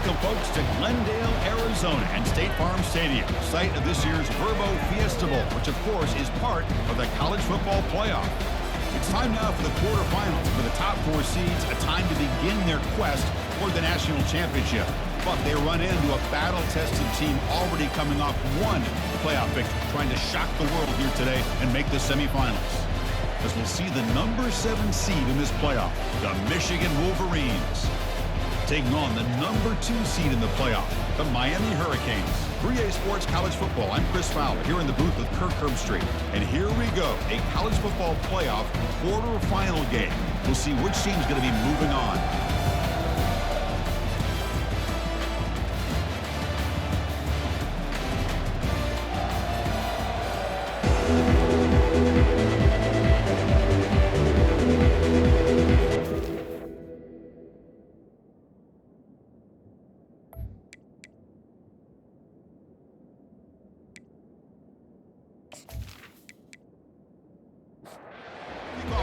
Welcome, folks, to Glendale, Arizona and State Farm Stadium, site of this year's Verbo Fiesta Bowl, which, of course, is part of the college football playoff. It's time now for the quarterfinals. For the top 4 seeds, a time to begin their quest for the national championship. But they run into a battle-tested team already coming off one playoff victory, trying to shock the world here today and make the semifinals. As we'll see the number 7 seed in this playoff, the Michigan Wolverines, taking on the number 2 seed in the playoff, the Miami Hurricanes. 3A Sports College Football, I'm Chris Fowler, here in the booth with Kirk Herbstreit. And here we go, a college football playoff quarterfinal game. We'll see which team's going to be moving on.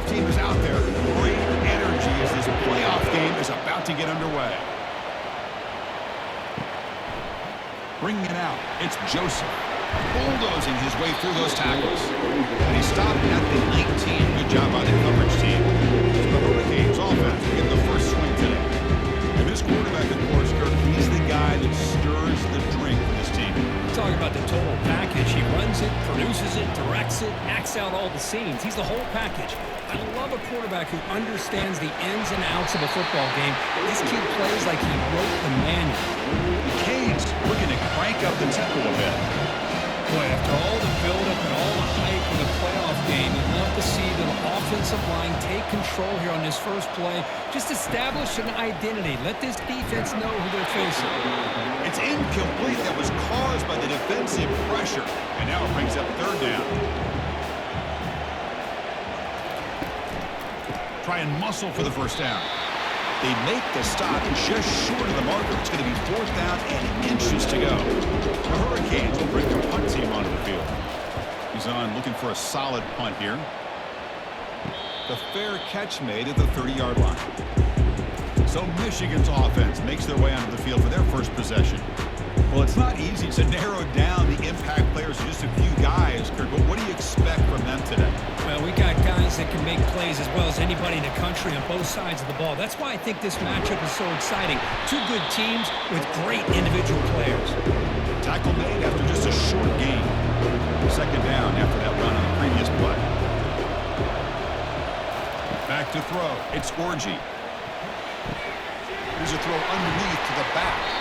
Team is out there. Great energy as this playoff game is about to get underway. Bringing it out, it's Joseph. Bulldozing his way through those tackles. And he stopped at the 19. Good job by the coverage team. So the Hurricanes offense will get the first swing today. And this quarterback, of course, Kirk, he's the guy that stirs the drink for this team. Talking about the total package. He runs it, produces it, directs it, acts out all the scenes. He's the whole package. I love a quarterback who understands the ins and outs of a football game. This kid plays like he wrote the manual. The Canes looking to crank up the tempo a bit. Boy, after all the build-up and all the hype in the playoff game, you'd love to see the offensive line take control here on this first play. Just establish an identity. Let this defense know who they're facing. It's incomplete. That was caused by the defensive pressure. And now it brings up third down. Try and muscle for the first down. They make the stop just short of the marker. It's going to be 4th down and inches to go. The Hurricanes will bring their punt team onto the field. He's on looking for a solid punt here. The fair catch made at the 30-yard line. So Michigan's offense makes their way onto the field for their first possession. Well, it's not easy to narrow down the impact players to just a few guys, Kirk, but what do you expect from them today? Well, we got guys that can make plays as well as anybody in the country on both sides of the ball. That's why I think this matchup is so exciting. 2 good teams with great individual players. Tackle made after just a short gain. 2nd down after that run on the previous play. Back to throw. It's Orgy. Here's a throw underneath to the back.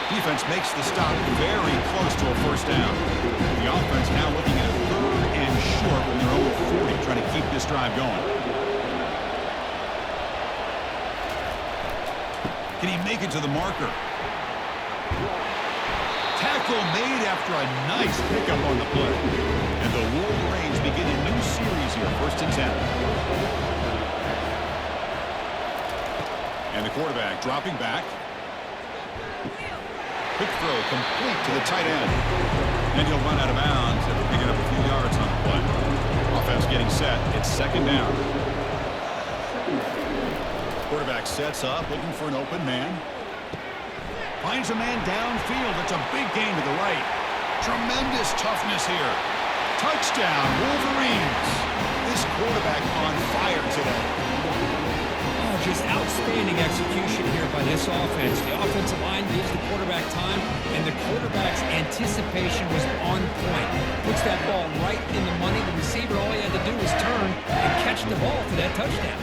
Defense makes the stop very close to a first down. The offense now looking at a 3rd and short from their own 40, trying to keep this drive going. Can he make it to the marker? Tackle made after a nice pickup on the play. And the Wolverines begin a new series here, 1st and 10. And the quarterback dropping back. Quick throw complete to the tight end. And he'll run out of bounds after picking up a few yards on the play. Offense getting set. It's 2nd down. Quarterback sets up, looking for an open man. Finds a man downfield. It's a big gain to the right. Tremendous toughness here. Touchdown, Wolverines. This quarterback on fire today. Just outstanding execution here by this offense. The offensive line gives the quarterback time, and the quarterback's anticipation was on point. Puts that ball right in the money. The receiver, all he had to do was turn and catch the ball for that touchdown.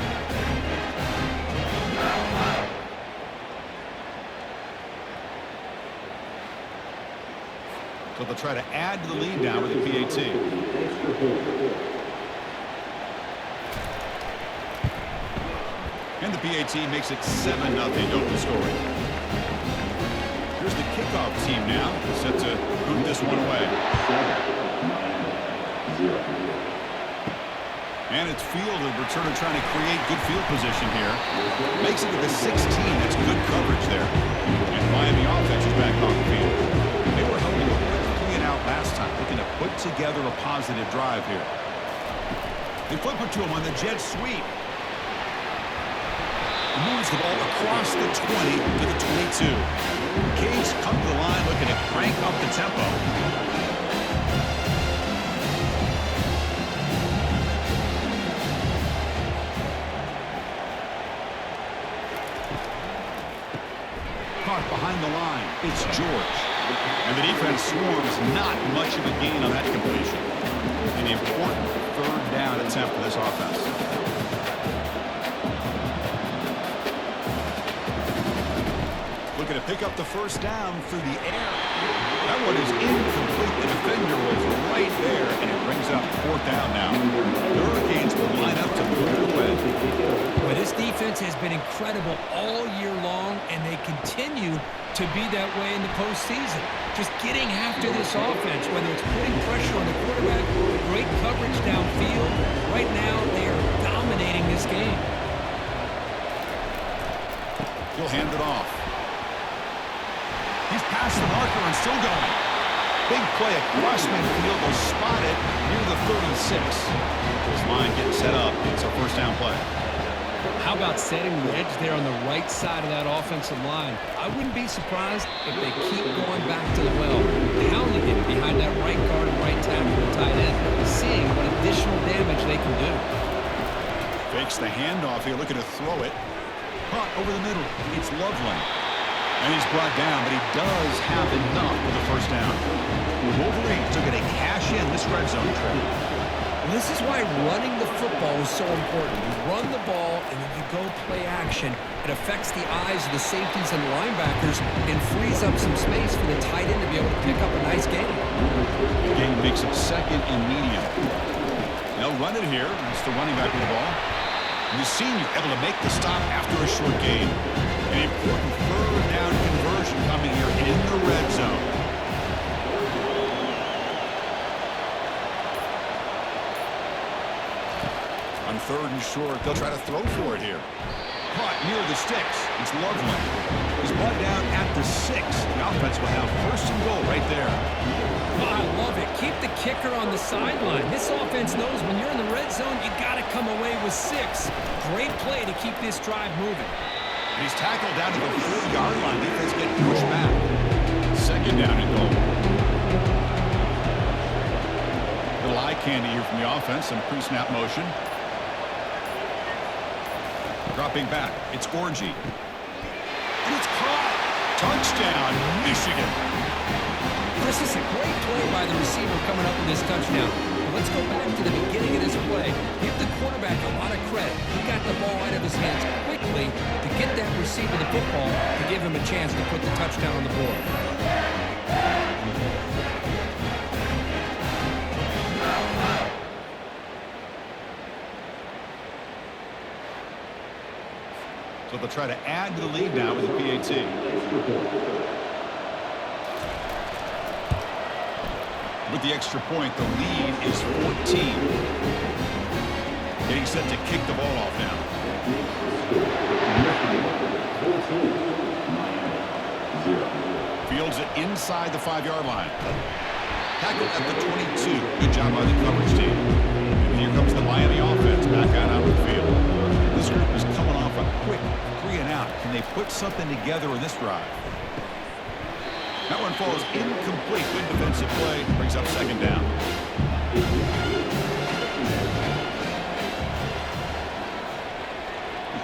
So they'll try to add to the lead now with the PAT. And the PAT makes it 7-0 open scoring. Here's the kickoff team now, set to move this one away. And it's field, a returner trying to create good field position here. Makes it to the 16. That's good coverage there. And Miami offense is back on the field. They were hoping to put 3 and out last time, looking to put together a positive drive here. They flip it to him on the jet sweep. He moves the ball across the 20 to the 22. Canes come to the line looking to crank up the tempo. Caught behind the line. It's George. And the defense swarms. Not much of a gain on that completion. An important third down attempt for this offense. Looking to pick up the first down through the air. That one is incomplete. The defender was right there, and it brings up fourth down now. The Hurricanes will line up to move it away. Well, this defense has been incredible all year long, and they continue to be that way in the postseason. Just getting after this offense, whether it's putting pressure on the quarterback, great coverage downfield. Right now, they are dominating this game. He'll hand it off. He's past the marker and still going. Big play across midfield was spotted near the 36. This line getting set up. It's a first down play. How about setting the edge there on the right side of that offensive line? I wouldn't be surprised if they keep going back to the well, pounding it behind that right guard and right tackle and tight end, seeing what additional damage they can do. Fakes the handoff here, looking to throw it. Caught over the middle. It's Loveland. And he's brought down, but he does have enough for the first down. Wolverines are going to cash in this red zone trip. Well, this is why running the football is so important. You run the ball, and then you go play action. It affects the eyes of the safeties and the linebackers and frees up some space for the tight end to be able to pick up a nice gain. The game makes it second and medium. They'll run it here. It's the running back with the ball. And the senior able to make the stop after a short gain. An important third down conversion coming here in the red zone. On third and short, they'll try to throw for it here. Caught near the sticks. It's Loveland. He's brought down at the 6. The offense will have first and goal right there. Oh, I love it. Keep the kicker on the sideline. This offense knows when you're in the red zone, you got to come away with 6. Great play to keep this drive moving. And he's tackled down to the 4-yard line. Defense getting pushed back. Second down and goal. Little eye candy here from the offense. Some pre-snap motion. Dropping back. It's Orgy. And it's caught. Touchdown, Michigan. This is a great play by the receiver coming up with this touchdown. Let's go back to the beginning of this play. Give the quarterback a lot of credit. He got the ball out of his hands quickly to get that receiver the football to give him a chance to put the touchdown on the board. So they'll try to add to the lead now with the PAT. With the extra point, the lead is 14. Getting set to kick the ball off now. Fields it inside the 5-yard line. Tackled at the 22. Good job by the coverage team. And here comes the Miami offense back out of the field. This group is coming off a quick 3 and out. Can they put something together in this drive? That one falls incomplete. Good defensive play. Brings up second down.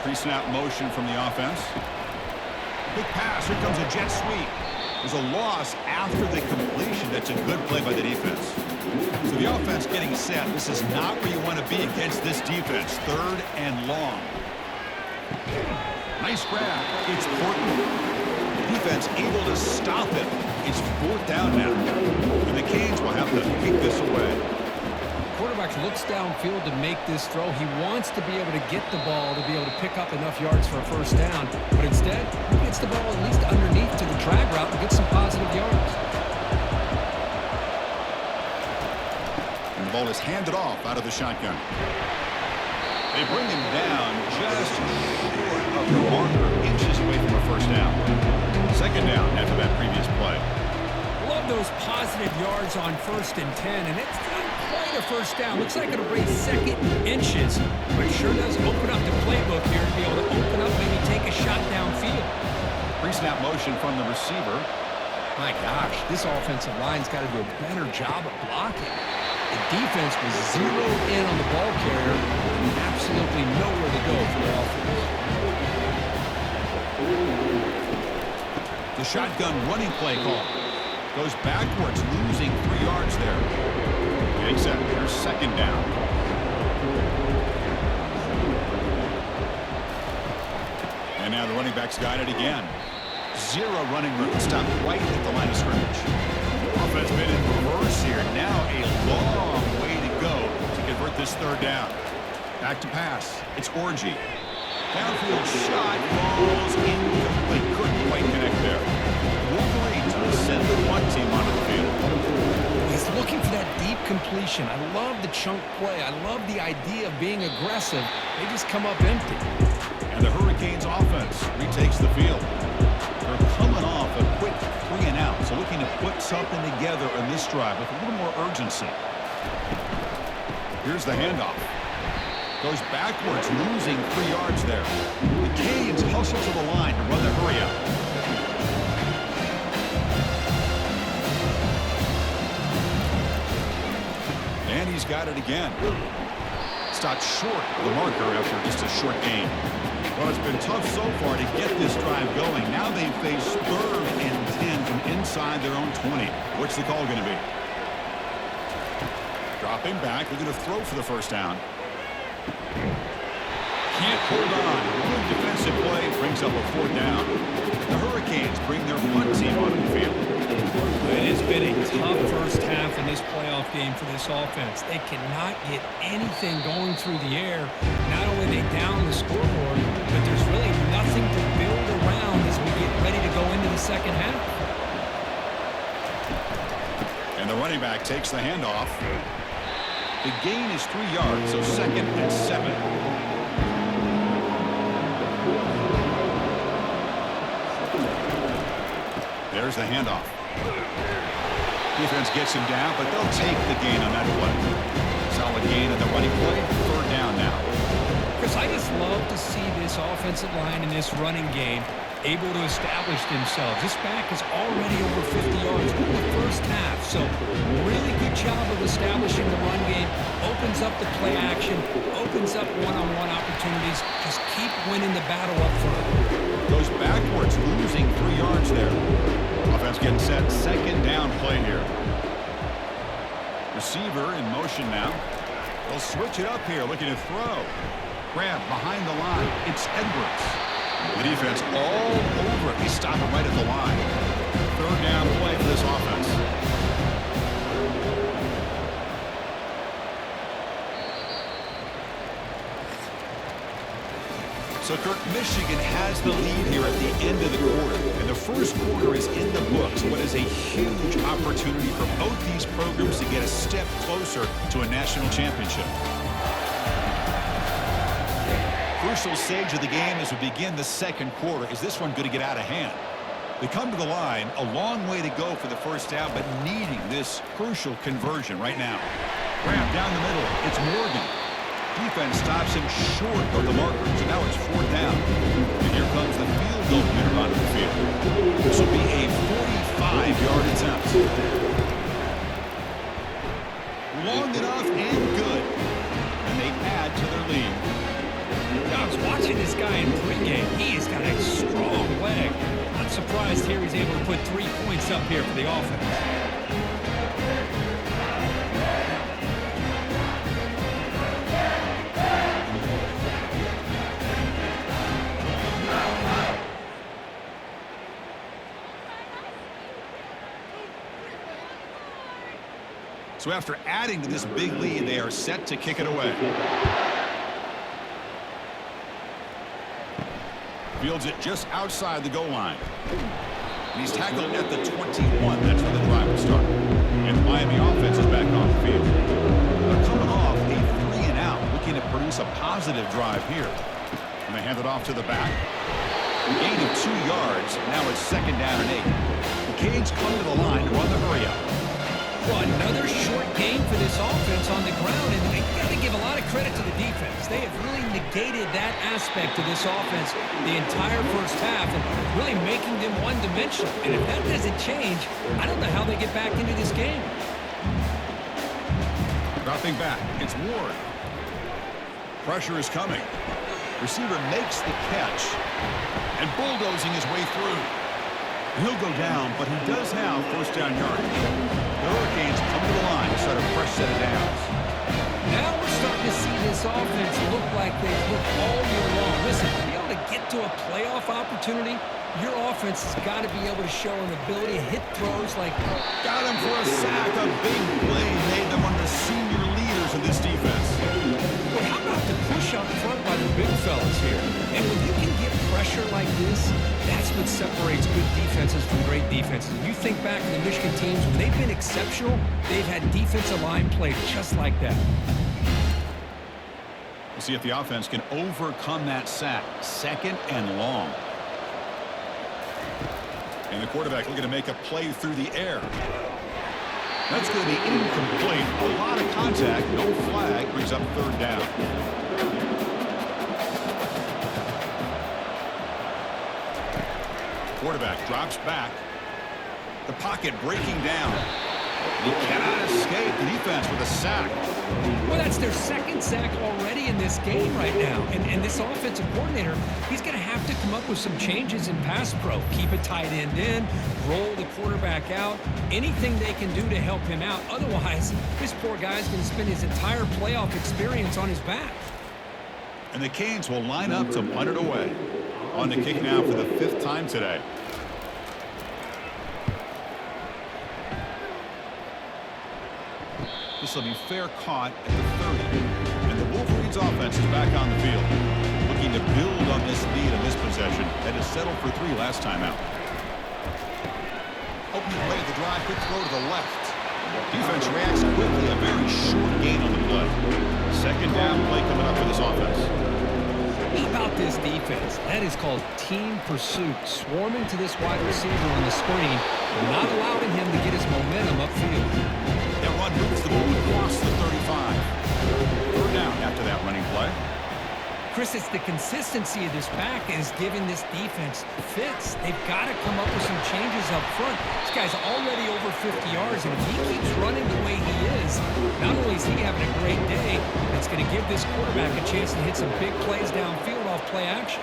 Pre-snap motion from the offense. Big pass. Here comes a jet sweep. There's a loss after the completion. That's a good play by the defense. So the offense getting set. This is not where you want to be against this defense. Third and long. Nice grab. It's Portland. Defense able to stop it. It's fourth down now. And the Canes will have to kick this away. Quarterback looks downfield to make this throw. He wants to be able to get the ball to be able to pick up enough yards for a first down. But instead, he gets the ball at least underneath to the drag route and gets some positive yards. And the ball is handed off out of the shotgun. They bring him down just short of the marker, inches away from a first down. Second down after that previous play. Love those positive yards on 1st and 10, and it's done quite get a first down. Looks like it'll bring second inches, but sure does open up the playbook here to be able to open up, maybe take a shot downfield. Pre-snap motion from the receiver. My gosh, this offensive line's got to do a better job of blocking. The defense was zeroed in on the ball carrier and absolutely nowhere to go for their offense. The shotgun running play call. Goes backwards, losing 3 yards there. Getting set. Here's second down. And now the running back's got it again. 0 running room. Stopped right at the line of scrimmage. Offense been in reverse here. Now a long way to go to convert this third down. Back to pass. It's Orgy. Downfield shot. Falls incomplete. Couldn't quite connect there. Wolverines will send the one team onto the field. He's looking for that deep completion. I love the chunk play. I love the idea of being aggressive. They just come up empty. And the Hurricanes offense retakes the field. They're coming off a quick 3 and out, so looking to put something together on this drive with a little more urgency. Here's the handoff. Goes backwards, losing 3 yards there. The Canes hustle to the line to run the hurry up. And he's got it again. Stopped short of the marker after just a short gain. Well, it's been tough so far to get this drive going. Now they face 3rd and 10 from inside their own 20. What's the call going to be? Dropping back. They're going to throw for the first down. Can't hold on. Good defensive play brings up a 4th down. The Hurricanes bring their punt team onto the field. It has been a tough first half in this playoff game for this offense. They cannot get anything going through the air. Not only are they down the scoreboard, but there's really nothing to build around as we get ready to go into the second half. And the running back takes the handoff. The gain is 3 yards, so 2nd and 7. There's the handoff. Defense gets him down, but they'll take the gain on that play. Solid gain on the running play. 3rd down now. Chris, I just love to see this offensive line in this running game able to establish themselves. This back is already over 50 yards in the first half, so really good job of establishing the run game. Opens up the play action, opens up one-on-one opportunities. Just keep winning the battle up front. Goes backwards, losing 3 yards there. Offense getting set. 2nd down play here. Receiver in motion now. They'll switch it up here, looking to throw. Grab behind the line. It's Edwards. The defense all over it. They stop it right at the line. 3rd down play for this offense. So, Kirk, Michigan has the lead here at the end of the quarter. And the first quarter is in the books. What is a huge opportunity for both these programs to get a step closer to a national championship. Crucial stage of the game as we begin the second quarter. Is this one going to get out of hand? They come to the line, a long way to go for the first down, but needing this crucial conversion right now. Grab down the middle. It's Morgan. Defense stops him short of the marker, so now it's 4th down. And here comes the field goal hitter onto the field. This will be a 45-yard attempt. Long enough and good. And they add to their lead. I was watching this guy in pregame. He has got a strong leg. Not surprised here he's able to put 3 points up here for the offense. So after adding to this big lead, they are set to kick it away. Fields it just outside the goal line. And he's tackled at the 21. That's where the drive will start. And the Miami offense is back on the field. They're coming off a 3 and out, looking to produce a positive drive here. And they hand it off to the back. Gain of 2 yards. Now it's 2nd down and 8. The Canes come to the line to run the hurry up. Well, another short game for this offense on the ground, and I got to give a lot of credit to the defense. They have really negated that aspect of this offense the entire first half and really making them one-dimensional. And if that doesn't change, I don't know how they get back into this game. Dropping back, it's Ward. Pressure is coming. Receiver makes the catch and bulldozing his way through. He'll go down, but he does have first down yardage. The Hurricanes come to the line to start a fresh set of downs. Now we're starting to see this offense look like they've looked all year long. Listen, to be able to get to a playoff opportunity, your offense has got to be able to show an ability to hit throws like... Got him for a sack. A big play made them one of the senior leaders in this defense. Well, how about the push up front by the big fellas here? And when you can get pressure like this, that's what separates good defenses from great defenses. You think back to the Michigan teams, when they've been exceptional, they've had defensive line play just like that. We'll see if the offense can overcome that sack. Second and long. And the quarterback looking to make a play through the air. That's going to be incomplete. A lot of contact. No flag. Brings up third down. Quarterback drops back. The pocket breaking down. He cannot escape the defense with a sack. Well, that's their second sack already in this game right now. And this offensive coordinator, he's going to have to come up with some changes in pass pro. Keep a tight end in, roll the quarterback out, anything they can do to help him out. Otherwise, this poor guy's going to spend his entire playoff experience on his back. And the Canes will line up to punt it away. On the kick now for the 5th time today. This will be fair caught at the 30. And the Wolverines offense is back on the field. Looking to build on this lead in this possession. Had to settle for 3 last time out. Opening play at the drive. Quick throw to the left. Defense reacts quickly. A very short gain on the play. Second down play coming up for this offense. How about this defense? That is called team pursuit. Swarming to this wide receiver on the screen, not allowing him to get his momentum upfield. That run moves the ball across the 35. Third down after that running play. Chris, it's the consistency of this back is giving this defense fits. They've got to come up with some changes up front. This guy's already over 50 yards, and if he keeps running the way he is, not only is he having a great day, it's going to give this quarterback a chance to hit some big plays downfield off play action.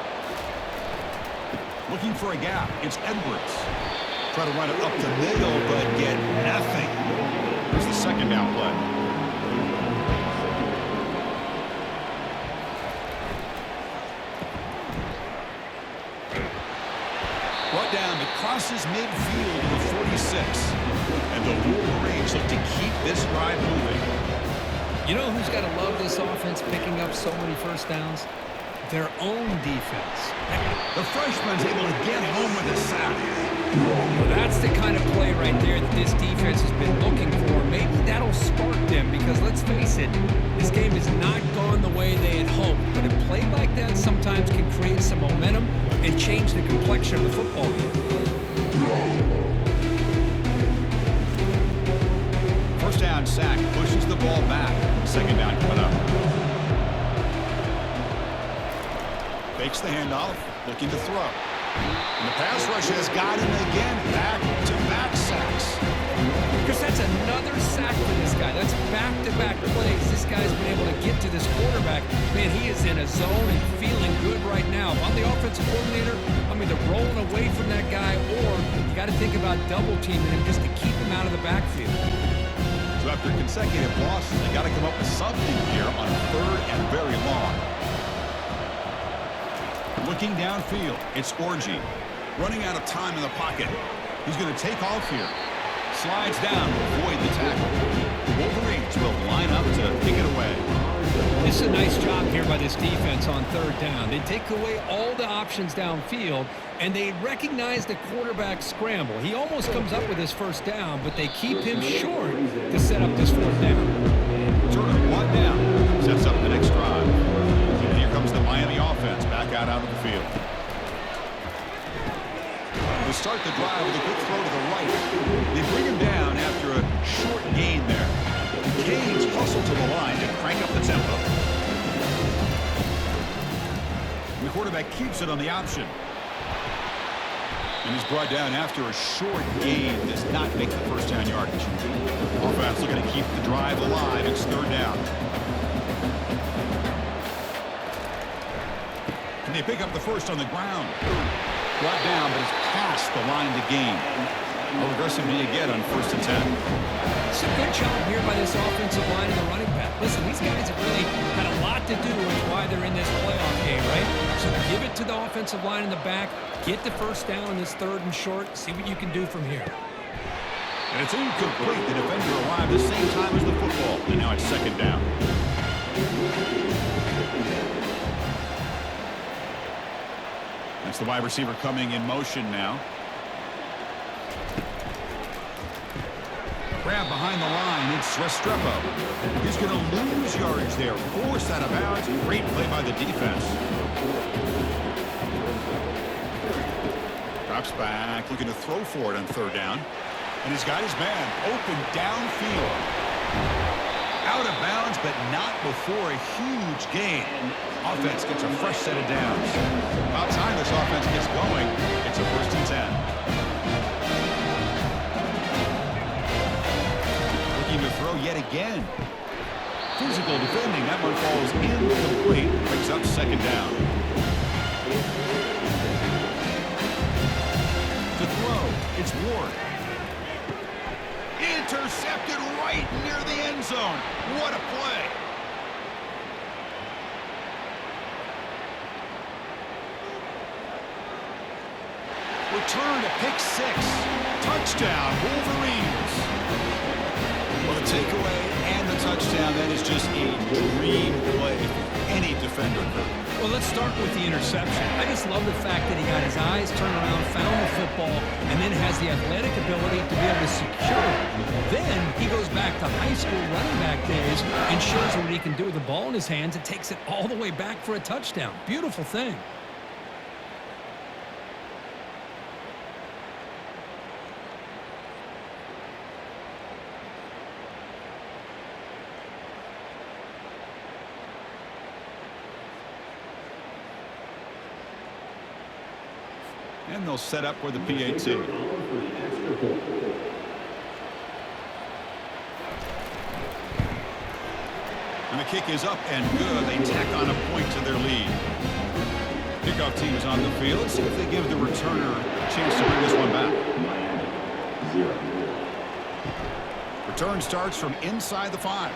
Looking for a gap. It's Edwards. Try to run it up the middle, but get nothing. Here's the second down play. Brought down, it crosses midfield to the 46. And the Wolverines look to keep this drive moving. You know who's got to love this offense picking up so many first downs? Their own defense. The freshman's able to get home with a sack. Well, that's the kind of play right there that this defense has been looking for. Maybe that'll spark them because, let's face it, this game has not gone the way they had hoped. But a play like that sometimes can create some momentum and change the complexion of the football game. First down sack pushes the ball back. Second down coming up. Fakes the handoff, looking to throw. And the pass rush has got him again. Back-to-back sacks. Because that's another sack for this guy. That's back-to-back plays. This guy's been able to get to this quarterback. Man, he is in a zone and feeling good right now. If I'm the offensive coordinator, I'm either rolling away from that guy or you got to think about double-teaming him just to keep him out of the backfield. So after consecutive losses, they got to come up with something here on third and very long. Looking downfield, it's Orji. Running out of time in the pocket. He's going to take off here. Slides down to avoid the tackle. The Wolverines will line up to kick it away. This is a nice job here by this defense on third down. They take away all the options downfield, and they recognize the quarterback scramble. He almost comes up with his first down, but they keep him short to set up this fourth down. Turner, one down. Sets up the next drive. And here comes the Miami offense back out onto the field. To start the drive with a quick throw to the right. They bring him down after after a short gain there. The Canes hustle to the line to crank up the tempo. And the quarterback keeps it on the option. And he's brought down after a short gain. Does not make the first down yardage. Offense looking to keep the drive alive. It's third down. And they pick up the first on the ground. Brought down, but it's past the line to gain. How aggressive do you get on 1st and 10? It's a good job here by this offensive line and the running back. Listen, these guys have really had a lot to do with why they're in this playoff game, right? So give it to the offensive line in the back. Get the first down in this 3rd and short. See what you can do from here. And it's incomplete. The defender arrived the same time as the football. And now it's 2nd down. That's the wide receiver coming in motion now. Grab behind the line. It's Restrepo. He's going to lose yardage there. Forced out of bounds. Great play by the defense. Drops back. Looking to throw for it on 3rd down. And he's got his man open downfield. Out of bounds, but not before a huge gain. Offense gets a fresh set of downs. About time this offense gets going. It's a 1st and 10. Looking to throw yet again. Physical defending. That one falls incomplete. Brings up 2nd down. To throw, it's Ward. Intercepted right near the end zone. What a play. Return to pick 6. Touchdown, Wolverines. Well, the takeaway and the touchdown, that is just a dream play for any defender. Well, let's start with the interception. I just love the fact that he got his eyes turned around, found the football, and then has the athletic ability to be able to secure it. Then he goes back to high school running back days and shows what he can do with the ball in his hands and takes it all the way back for a touchdown. Beautiful thing. And they'll set up for the PAT. And the kick is up and good. They tack on a point to their lead. Kickoff team is on the field. Let's see if they give the returner a chance to bring this one back. Return starts from inside the 5.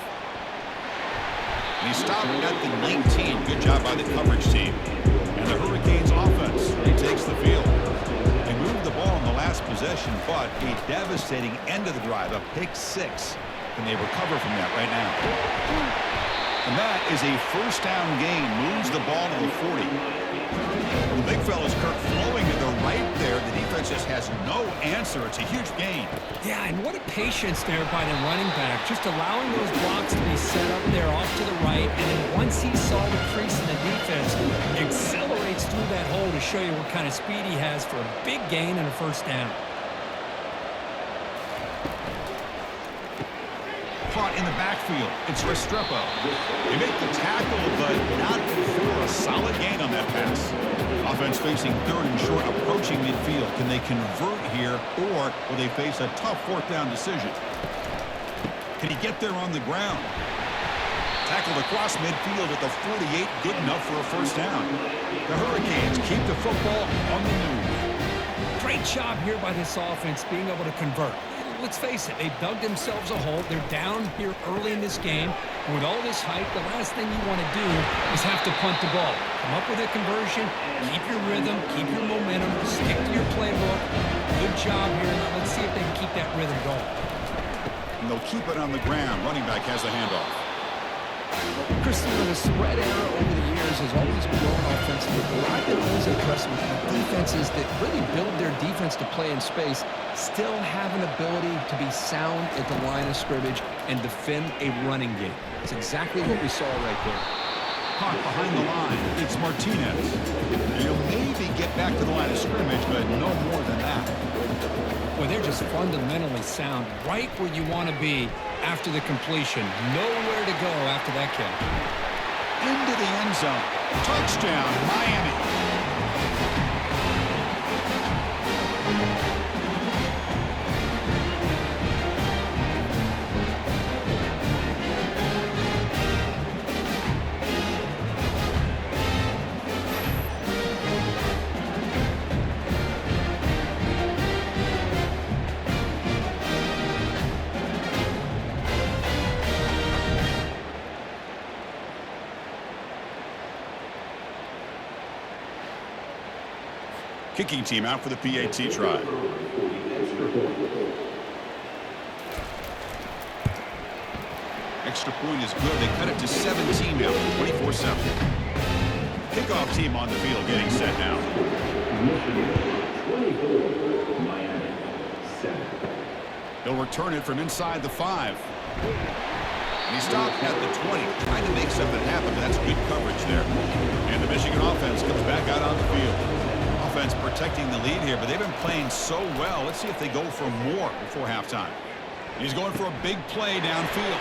And he stopped at the 19. Good job by the coverage team. And the Hurricanes offense retakes the field. They moved the ball in the last possession, but a devastating end of the drive, a pick 6. Can they recover from that right now? And that is a 1st down gain. Moves the ball to the 40. The big fella's Kirk flowing to the right there. The defense just has no answer. It's a huge gain. Yeah, and what a patience there by the running back. Just allowing those blocks to be set up there off to the right. And then once he saw the crease in the defense, accelerates through that hole to show you what kind of speed he has for a big gain and a 1st down. Caught in the backfield. It's Restrepo. They make the tackle, but not before a solid gain on that pass. Offense facing 3rd and short, approaching midfield. Can they convert here, or will they face a tough 4th down decision? Can he get there on the ground? Tackled across midfield at the 48, good enough for a 1st down. The Hurricanes keep the football on the move. Great job here by this offense being able to convert. Let's face it, they've dug themselves a hole. They're down here early in this game. And with all this hype, the last thing you want to do is have to punt the ball. Come up with a conversion, keep your rhythm, keep your momentum, stick to your playbook. Good job here. Now let's see if they can keep that rhythm going. And they'll keep it on the ground. Running back has the handoff. Christopher, the spread era over the years has always grown offensively. But what I've been always impressed with the defenses that really build their defense to play in space still have an ability to be sound at the line of scrimmage and defend a running game. That's exactly what we saw right there. Caught behind the line. It's Martinez. He'll maybe get back to the line of scrimmage, but no more than that. Well, they're just fundamentally sound, right where you want to be after the completion. Nowhere to go after that kick. Into the end zone. Touchdown, Miami. Kicking team out for the PAT try. Extra point is good. They cut it to 17 now, 24-7. Kickoff team on the field getting set now. He'll return it from inside the 5. And he stopped at the 20, trying to make something happen, but that's good coverage there. And the Michigan offense comes back out on the field. Offense protecting the lead here, but they've been playing so well. Let's see if they go for more before halftime. He's going for a big play downfield.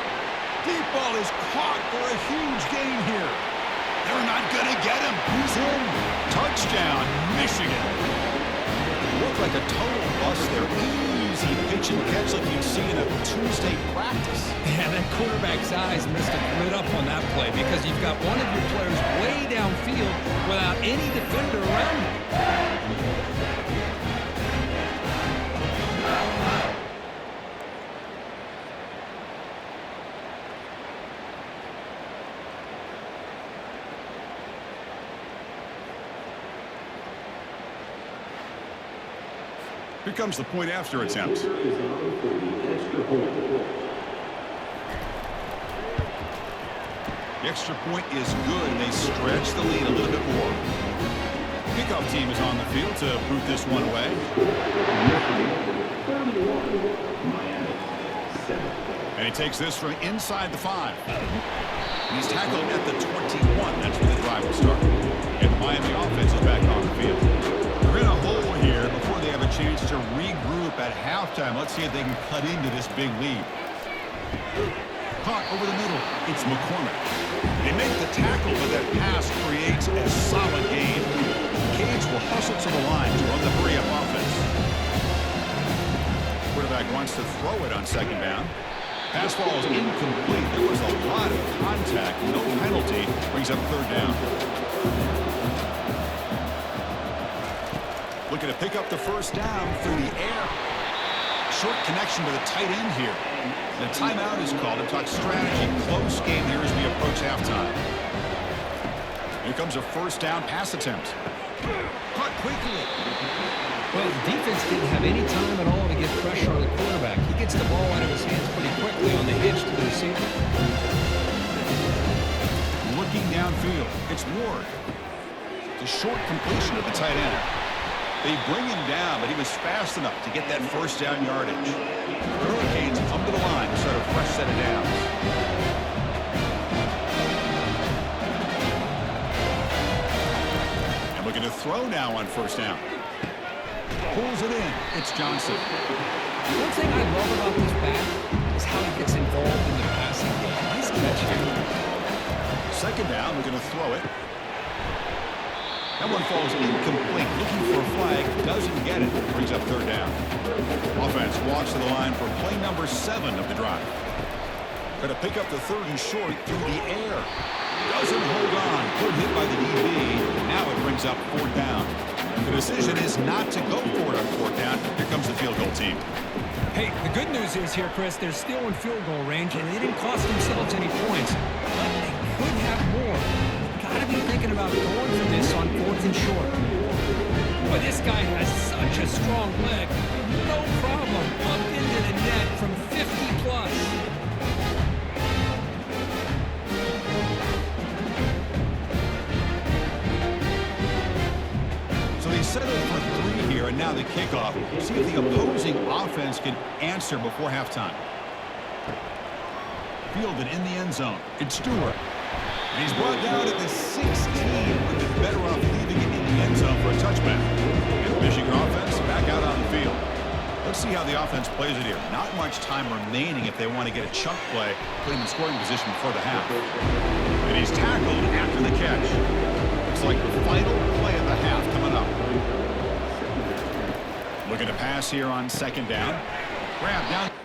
Deep ball is caught for a huge gain here. They're not going to get him. He's in. Touchdown, Michigan. Looked like a total bust there. Easy pitch and catch like you'd see in a Tuesday practice. Yeah, that quarterback's eyes must have lit up on that play because you've got one of your players way downfield without any defender around him. Here comes the point after attempt. The extra point is good, and they stretch the lead a little bit more. Kickoff team is on the field to boot this one away. And he takes this from inside the 5. And he's tackled at the 21. That's where the drive will start. And the Miami offense is back on the field. They're in a hole here before they have a chance to regroup at halftime. Let's see if they can cut into this big lead. Caught over the middle. It's McCormick. They make the tackle, but that pass creates a solid gain. Cage will hustle to the line to run the hurry-up offense. Quarterback wants to throw it on second down. Pass ball is incomplete. There was a lot of contact. No penalty. Brings up third down. Looking to pick up the first down through the air. Short connection to the tight end here. The timeout is called to talk strategy. Close game here as we approach halftime. Here comes a first down pass attempt. Caught quickly. Well, the defense didn't have any time at all to get pressure on the quarterback. He gets the ball out of his hands pretty quickly on the hitch to the receiver. Looking downfield. It's Ward. The short completion of the tight end. They bring him down, but he was fast enough to get that first down yardage. The Hurricanes come to the line to start a fresh set of downs. And looking to throw now on first down. Pulls it in. It's Johnson. One thing I love about this back is how he gets involved in the passing game. Nice catch here. Second down, we're going to throw it. That one falls incomplete. Looking for a flag. Doesn't get it. Brings up third down. Offense walks to the line for play number 7 of the drive. Going to pick up the third and short through the air. Doesn't hold on. Good hit by the DB. Now it brings up fourth down. The decision is not to go for it on fourth down. Here comes the field goal team. Hey, the good news is here, Chris, they're still in field goal range, and they didn't cost themselves any points. But they could have more. Got to be thinking about going for this on fourth and short. Boy, this guy has such a strong leg. No problem. Up into the net from 50 plus. So they settled for 3 here, and now the kickoff. See if the opposing offense can answer before halftime. Fielded in the end zone. It's Stewart. And he's brought down at the 16. Would have been better off leaving it in the end zone for a touchback. And the Michigan offense back out on the field. Let's see see how the offense plays it here. Not much time remaining if they want to get a chunk play, put him in scoring position before the half. And he's tackled after the catch. Looks like the final play of the half coming up. Looking to pass here on second down. Grab down.